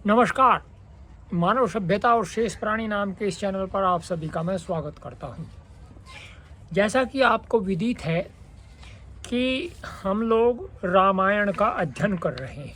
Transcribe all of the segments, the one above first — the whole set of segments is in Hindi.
नमस्कार। मानव सभ्यता और शेष प्राणी नाम के इस चैनल पर आप सभी का मैं स्वागत करता हूं। जैसा कि आपको विदित है कि हम लोग रामायण का अध्ययन कर रहे हैं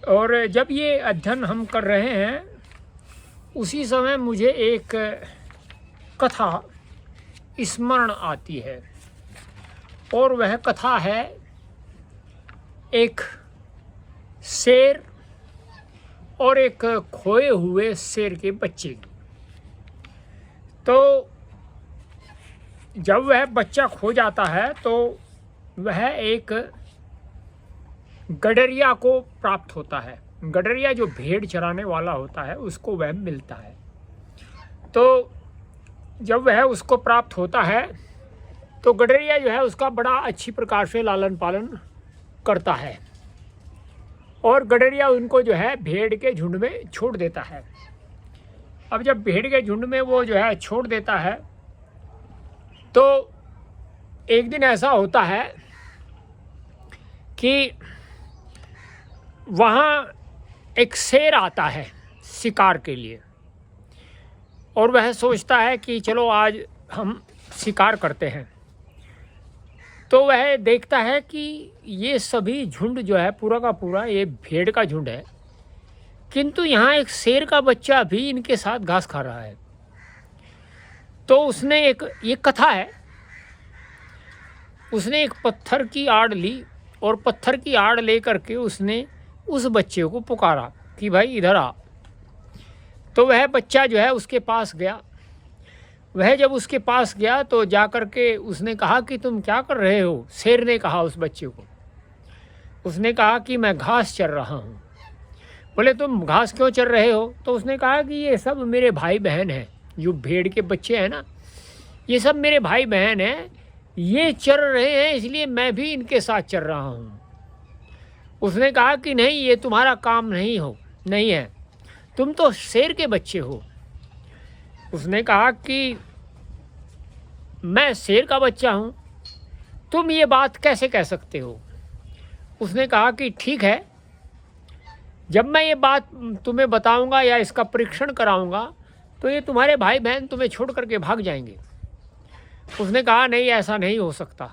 और जब ये अध्ययन हम कर रहे हैं उसी समय मुझे एक कथा स्मरण आती है और वह कथा है एक शेर और एक खोए हुए शेर के बच्चे की। तो जब वह बच्चा खो जाता है तो वह एक गडरिया को प्राप्त होता है। गडरिया जो भेड़ चराने वाला होता है उसको वह मिलता है। तो जब वह उसको प्राप्त होता है तो गडरिया जो है उसका बड़ा अच्छी प्रकार से लालन पालन करता है और गडरिया उनको जो है भेड़ के झुंड में छोड़ देता है। अब जब भेड़ के झुंड में वो जो है छोड़ देता है तो एक दिन ऐसा होता है कि वहाँ एक शेर आता है शिकार के लिए और वह सोचता है कि चलो आज हम शिकार करते हैं। तो वह देखता है कि ये सभी झुंड जो है पूरा का पूरा ये भेड़ का झुंड है, किंतु यहाँ एक शेर का बच्चा भी इनके साथ घास खा रहा है। तो उसने ये कथा है, उसने एक पत्थर की आड़ ली और पत्थर की आड़ ले करके उसने उस बच्चे को पुकारा कि भाई इधर आ। तो वह बच्चा जो है उसके पास गया। वह जब उसके पास गया तो जा कर के उसने कहा कि तुम क्या कर रहे हो। शेर ने कहा उस बच्चे को, उसने कहा कि मैं घास चर रहा हूँ। बोले तुम घास क्यों चर रहे हो। तो उसने कहा कि ये सब मेरे भाई बहन हैं, जो भेड़ के बच्चे हैं ना, ये सब मेरे भाई बहन हैं, ये चर रहे हैं इसलिए मैं भी इनके साथ चर रहा हूँ। उसने कहा कि नहीं, ये तुम्हारा काम नहीं है, तुम तो शेर के बच्चे हो। उसने कहा कि मैं शेर का बच्चा हूँ, तुम ये बात कैसे कह सकते हो। उसने कहा कि ठीक है, जब मैं ये बात तुम्हें बताऊंगा या इसका परीक्षण कराऊंगा तो ये तुम्हारे भाई बहन तुम्हें छोड़ करके भाग जाएंगे। उसने कहा नहीं, ऐसा नहीं हो सकता,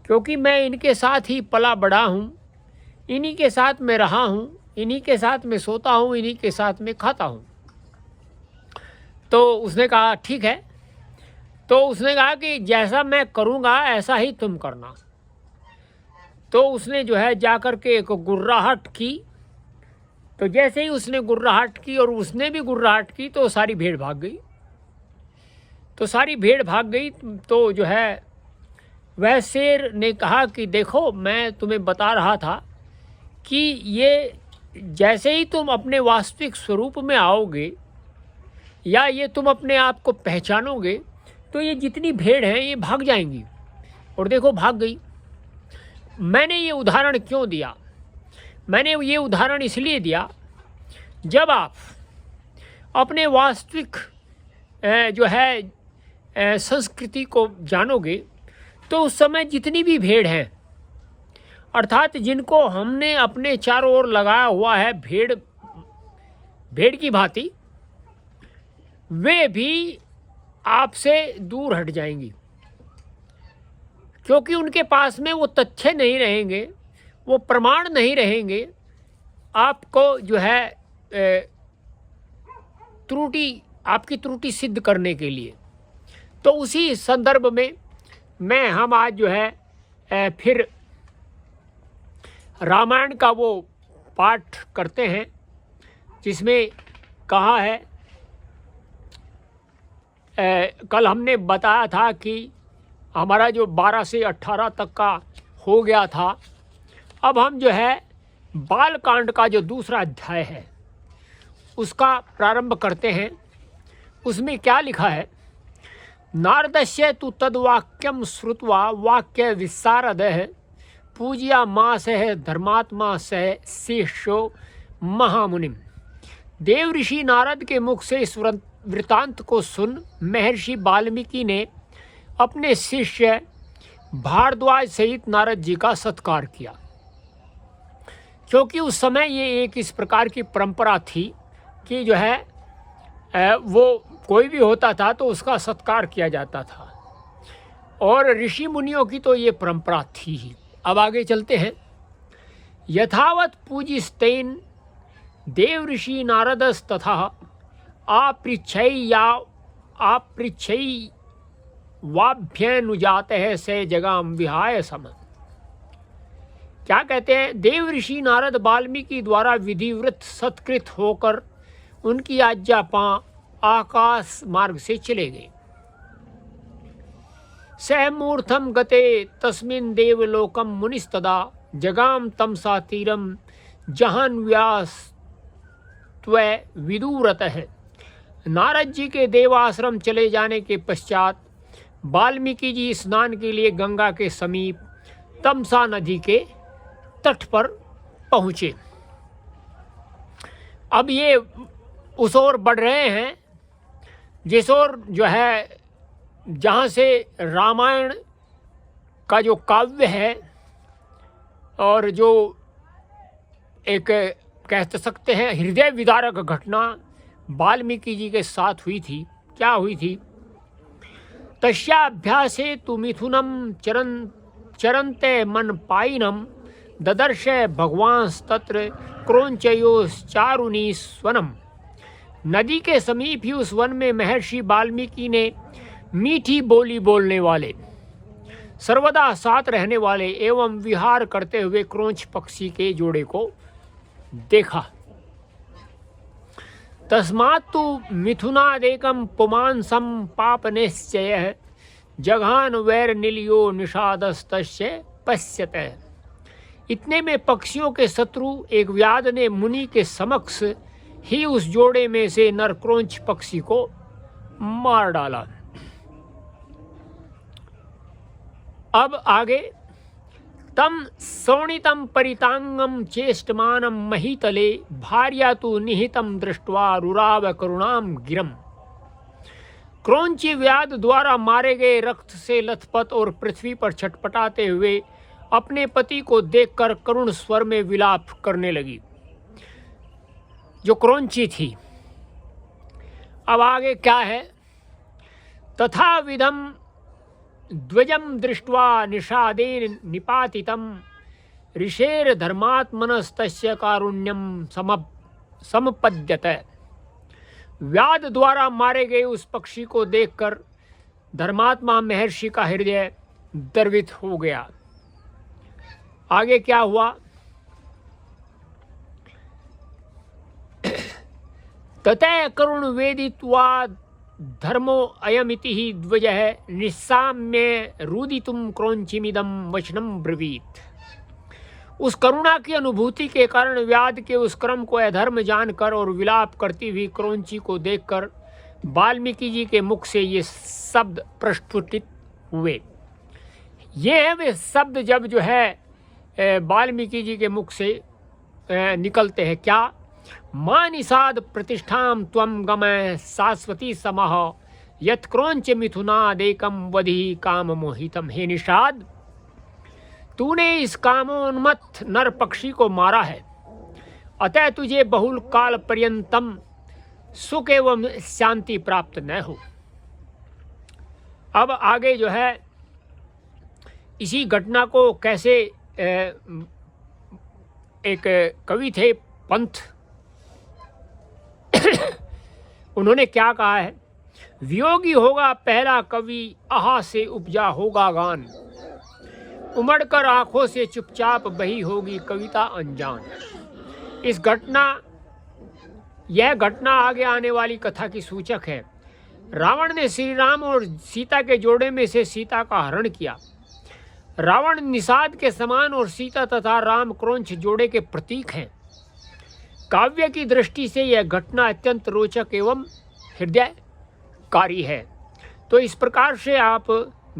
क्योंकि मैं इनके साथ ही पला बड़ा हूँ, इन्हीं के साथ मैं रहा हूँ, इन्हीं के साथ मैं सोता हूँ, इन्हीं के साथ मैं खाता हूँ। तो उसने कहा ठीक है। तो उसने कहा कि जैसा मैं करूँगा ऐसा ही तुम करना। तो उसने जो है जा कर के एक गुर्राहट की। तो जैसे ही उसने गुर्राहट की और उसने भी गुर्राहट की तो सारी भेड़ भाग गई। तो सारी भेड़ भाग गई तो जो है वह शेर ने कहा कि देखो, मैं तुम्हें बता रहा था कि ये जैसे ही तुम अपने वास्तविक स्वरूप में आओगे या ये तुम अपने आप को पहचानोगे तो ये जितनी भेड़ हैं ये भाग जाएंगी। और देखो भाग गई। मैंने ये उदाहरण क्यों दिया, मैंने ये उदाहरण इसलिए दिया, जब आप अपने वास्तविक जो है संस्कृति को जानोगे तो उस समय जितनी भी भेड़ हैं, अर्थात जिनको हमने अपने चारों ओर लगाया हुआ है भेड़ की भांति, वे भी आपसे दूर हट जाएंगी, क्योंकि उनके पास में वो तथ्य नहीं रहेंगे, वो प्रमाण नहीं रहेंगे आपको जो है आपकी त्रुटि सिद्ध करने के लिए। तो उसी संदर्भ में हम आज जो है फिर रामायण का वो पाठ करते हैं जिसमें कहा है, कल हमने बताया था कि हमारा जो 12 से 18 तक का हो गया था। अब हम जो है बालकांड का जो दूसरा अध्याय है उसका प्रारंभ करते हैं। उसमें क्या लिखा है, नारदस्य तु तद्वाक्यम श्रुत्वा वाक्य विशारदः पूज्या मासः धर्मात्मा सह शिष्यो महामुनिम। देव ऋषि नारद के मुख से इस वृतांत को सुन महर्षि वाल्मीकि ने अपने शिष्य भारद्वाज सहित नारद जी का सत्कार किया। क्योंकि उस समय ये एक इस प्रकार की परंपरा थी कि जो है वो कोई भी होता था तो उसका सत्कार किया जाता था, और ऋषि मुनियों की तो ये परंपरा थी ही। अब आगे चलते हैं। यथावत पूजिस्तेन देव ऋषि नारदस तथा आपृच्छै वाभ्यनुजात है से जगाम विहाय सम। क्या कहते हैं? देव ऋषि नारद वाल्मीकि द्वारा विधिवृत सत्कृत होकर उनकी आज्ञा पा आकाश मार्ग से चले गए। सहमूर्धम गते तस्मिन् देवलोकम मुनिस्तदा जगाम तमसा तीरम जहान व्यास त्वय विदूरत है। नारद जी के देवाश्रम चले जाने के पश्चात वाल्मीकि जी स्नान के लिए गंगा के समीप तमसा नदी के तट पर पहुँचे। अब ये उस ओर बढ़ रहे हैं जिस ओर जो है जहाँ से रामायण का जो काव्य है और जो एक कह सकते हैं हृदय विदारक घटना वाल्मीकि जी के साथ हुई थी। क्या हुई थी? तस्याभ्यासे तु मिथुनम चरन्ते मन पायिनम ददर्श भगवांस्तत्र क्रोंचयोश्चारुणी स्वनम। नदी के समीप ही उस वन में महर्षि वाल्मीकि ने मीठी बोली बोलने वाले, सर्वदा साथ रहने वाले एवं विहार करते हुए क्रोंच पक्षी के जोड़े को देखा। तस्मात्तु मिथुनादेकं पुमांसं पापनिश्चयः जघान वैर निलियो निषादस्तस्य पश्यते। इतने में पक्षियों के शत्रु एक व्याध ने मुनि के समक्ष ही उस जोड़े में से नर क्रोंच पक्षी को मार डाला। अब आगे तम शोणितम परितांगम चेष्टमानम महीतले भार्या तु निहितम दृष्ट्वा रुराव करुणाम गिरम। क्रोंची व्याध द्वारा मारे गए रक्त से लथपथ और पृथ्वी पर छटपटाते हुए अपने पति को देखकर करुण स्वर में विलाप करने लगी, जो क्रोंची थी। अब आगे क्या है? तथा विधम ध्वजम दृष्ट्वा निषादेन निपातितम ऋषेर धर्मात्मनस्तस्य कारुण्यम समपद्यते। व्याध द्वारा मारे गए उस पक्षी को देखकर धर्मात्मा महर्षि का हृदय द्रवित हो गया। आगे क्या हुआ? ततः करुण वेदित्वा धर्मो अयमिति ही ध्वजः निस्साम्य रुदितुम क्रोंचिमिदम वचनम ब्रवीत। उस करुणा की अनुभूति के कारण व्याध के उस क्रम को अधर्म जानकर और विलाप करती हुई क्रोंची को देखकर वाल्मीकि जी के मुख से ये शब्द प्रस्फुटित हुए। ये है वे शब्द जब जो है वाल्मीकि जी के मुख से निकलते हैं। क्या? मां निषाद प्रतिष्ठाम त्वम गमय शाश्वती समः यत् क्रोंच मिथुनादेकम वधि काम मोहितम। हे निषाद, तूने इस कामोन्मत्त नर पक्षी को मारा है, अतः तुझे बहुल काल पर्यंतम सुख एवं शांति प्राप्त न हो। अब आगे जो है इसी घटना को कैसे एक कवि थे पंथ, उन्होंने क्या कहा है? वियोगी होगा पहला कवि, आहा से उपजा होगा गान, उमड़कर आंखों से चुपचाप बही होगी कविता अनजान। यह घटना आगे आने वाली कथा की सूचक है। रावण ने श्री राम और सीता के जोड़े में से सीता का हरण किया। रावण निषाद के समान और सीता तथा राम क्रोंच जोड़े के प्रतीक हैं। काव्य की दृष्टि से यह घटना अत्यंत रोचक एवं हृदयकारी है। तो इस प्रकार से आप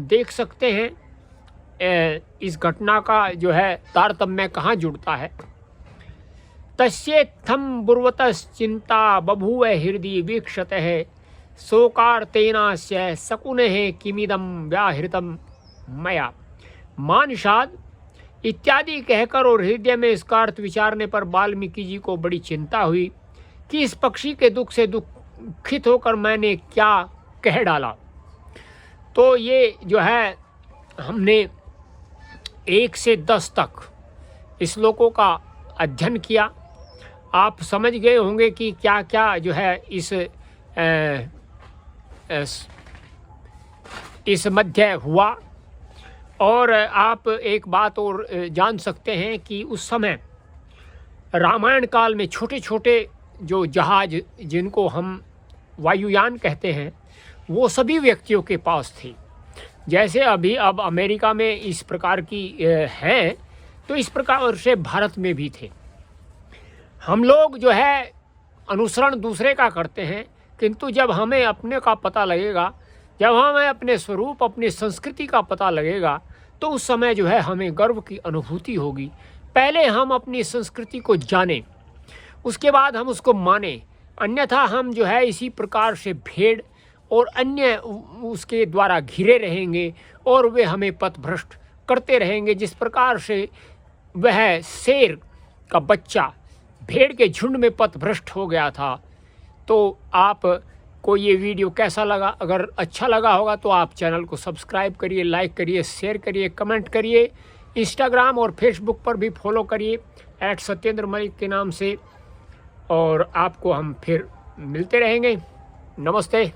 देख सकते हैं इस घटना का जो है तारतम्य कहाँ जुड़ता है। तस्येत्थम बुर्वतश्चिंता बभूव हृदि वीक्षत है शोकार्तेनास्य शकुन है किमिदम व्याहृतम मया। मां निषाद, इत्यादि कहकर और हृदय में इसका अर्थ विचारने पर वाल्मीकि जी को बड़ी चिंता हुई कि इस पक्षी के दुख से दुखित होकर मैंने क्या कह डाला। तो ये जो है हमने 1 से 10 तक श्लोकों का अध्ययन किया। आप समझ गए होंगे कि क्या क्या जो है इस मध्य हुआ। और आप एक बात और जान सकते हैं कि उस समय रामायण काल में छोटे छोटे जो जहाज जिनको हम वायुयान कहते हैं वो सभी व्यक्तियों के पास थे। जैसे अब अमेरिका में इस प्रकार की हैं, तो इस प्रकार से भारत में भी थे। हम लोग जो है अनुसरण दूसरे का करते हैं, किंतु जब हमें अपने का पता लगेगा, जब हमें अपने स्वरूप अपनी संस्कृति का पता लगेगा, तो उस समय जो है हमें गर्व की अनुभूति होगी। पहले हम अपनी संस्कृति को जानें, उसके बाद हम उसको मानें, अन्यथा हम जो है इसी प्रकार से भेड़ और अन्य उसके द्वारा घिरे रहेंगे और वे हमें पथभ्रष्ट करते रहेंगे। जिस प्रकार से वह शेर का बच्चा भेड़ के झुंड में पथभ्रष्ट हो गया था। तो आप को ये वीडियो कैसा लगा? अगर अच्छा लगा होगा तो आप चैनल को सब्सक्राइब करिए, लाइक करिए, शेयर करिए, कमेंट करिए। इंस्टाग्राम और फेसबुक पर भी फॉलो करिए @सत्येंद्र मलिक के नाम से। और आपको हम फिर मिलते रहेंगे। नमस्ते।